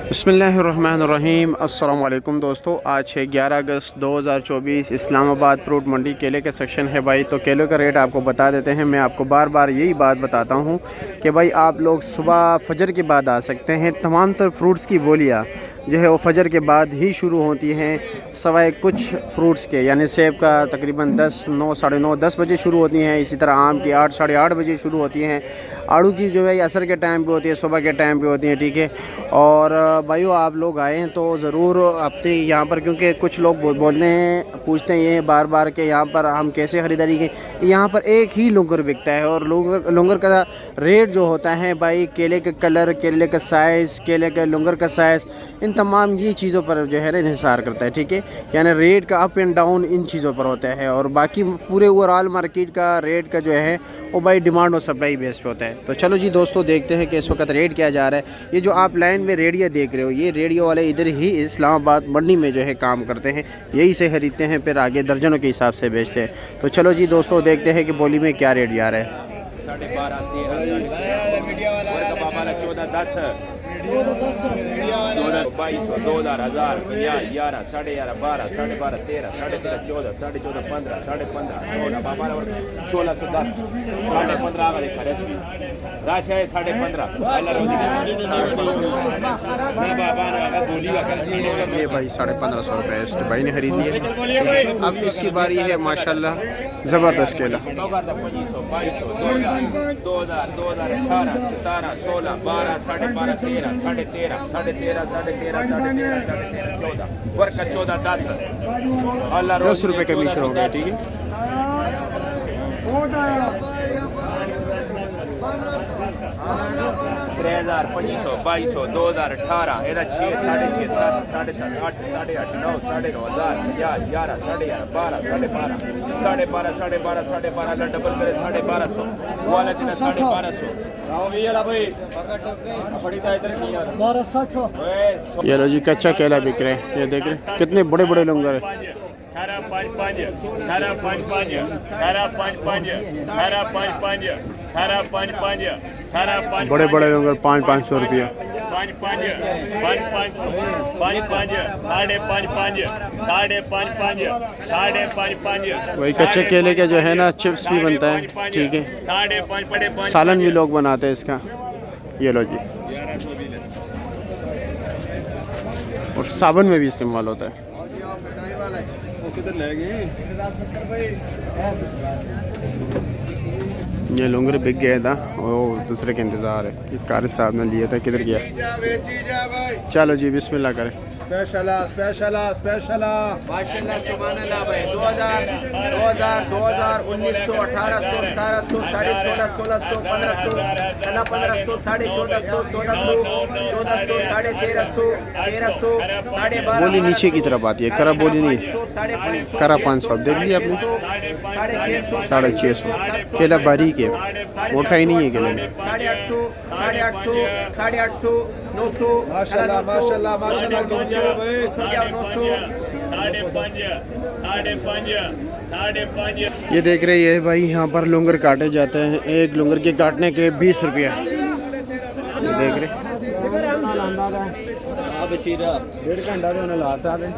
बिस्मिल्लाहिर्रहमानिर्रहीम। अस्सलाम वालेकुम दोस्तों, आज है 11 अगस्त 2024। इस्लामाबाद फ्रूट मंडी केले का सेक्शन है भाई। तो केले का रेट आपको बता देते हैं। मैं आपको बार बार यही बात बताता हूँ कि भाई आप लोग सुबह फजर के बाद आ सकते हैं। तमाम तर फ्रूट्स की बोलियाँ जो है वो फजर के बाद ही शुरू होती हैं, सवाए कुछ फ्रूट्स के, यानी सेब का तकरीबन 10, 9, साढ़े 9, 10 बजे शुरू होती हैं। इसी तरह आम की 8, साढ़े 8 बजे शुरू होती हैं। आड़ू की जो है असर के टाइम पे होती है, सुबह के टाइम पे होती है, ठीक है। और भाइयों आप लोग आए हैं तो ज़रूर हफ्ते यहाँ पर, क्योंकि कुछ लोग बोलते हैं, पूछते हैं ये बार बार के यहाँ पर हम कैसे ख़रीदारी के। यहाँ पर एक ही लुंगर बिकता है और लुंगर का रेट जो होता है भाई, केले का कलर, केले का साइज़, केले का लुंगर का साइज़, इन तमाम ये चीज़ों पर जो है इंहिसार करता है, ठीक है। यानी रेट का अप एंड डाउन इन चीज़ों पर होता है। और बाकी पूरे ओवरऑल मार्केट का रेट का जो है वो भाई डिमांड और सप्लाई बेस पे होता है। तो चलो जी दोस्तों, देखते हैं कि इस वक्त रेट क्या जा रहा है। ये जो आप लाइन में रेडियो देख रहे हो, ये रेडियो वाले इधर ही इस्लामाबाद मंडी में जो है काम करते हैं, यही से खरीदते हैं, फिर आगे दर्जनों के हिसाब से बेचते हैं। तो चलो जी दोस्तों, देखते हैं कि बोली में क्या रेट जा रहा है। 15,500 ये भाई 1550 रुपये इस भाई ने खरीद लिया। अब इसकी बारी है माशाल्लाह ज़बरदस्त केला। 10 रुपये कमीशन हो गया, ठीक है। 3,500, 2,200, 2,018, ਇਹਦਾ 6, 6.5, 7, 7.5, 8, 8.5, 9, 9.5, 1000, 11, 11, 12, 12, 12, 12, 12, डबल करे 1250 वाला जिना 1250। ये लो जी कच्चा केला बिक रहे हैं, ये देख रहे कितने बड़े बड़े लंगर है। 18,500, बड़े बड़े लंगर 500-500 रुपया। 5,500, वही कच्चे केले के जो है ना चिप्स भी बनता है, ठीक है। सालन भी लोग बनाते हैं इसका। ये लो जी, और साबुन में भी इस्तेमाल होता है। ये लुंगर बिक गया था, वो दूसरे के इंतज़ार है कि कारी साहब ने लिया था, किधर गया। चलो जी बिस्मिल्लाह करें। स्पेशल माशाल्लाह सुभान अल्लाह भाई। 2000, 2000, 1900, 1800, 1700, 1600, 1600, 1500, 1500, 1450, 1400, 1350, 1300, बोली नीचे की तरफ आती है, करा बोली नहीं, करा 500 देख लिया आपने। 650 केला बारीक है, मोटा ही नहीं है केला में। 850, 850, 900 माशाल्लाह। ये देख रहे हैं भाई, यहाँ पर लुंगर काटे जाते हैं। एक लुंगर के काटने के 20 रुपया। ये देख रहे 1.5 घंटा तो उन्हें लाता है।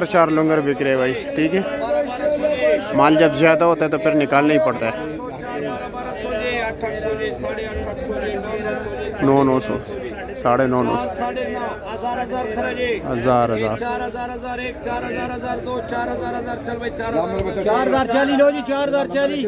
चार लुंगर बिक रहे भाई, ठीक है। माल जब ज़्यादा होता है तो फिर निकालना ही पड़ता है। 900, 950, 1000, 4040 लो जी, 4040।